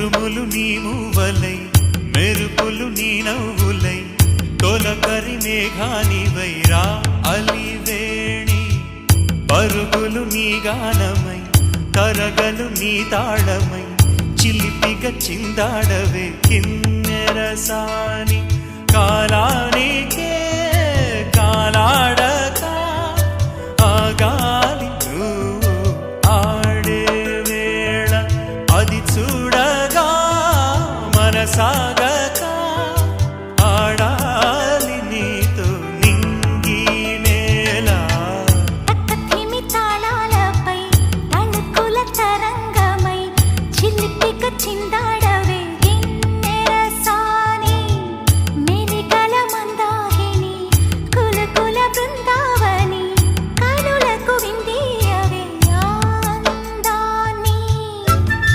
ఉరుములు నీ మూవలై మెరుపులు నీ నవ్వులై తొలకరి మేఘానివైరా అలివేణి పరుగులు నీ గానమై తరగలు నీ తాళమై చిలిపిగ చిందాడవే కిన్నెరసాని కాలానికే కాలాడక ఆగాలి నువ్వు ఆడే వేళ అది చూడగా మనసాగ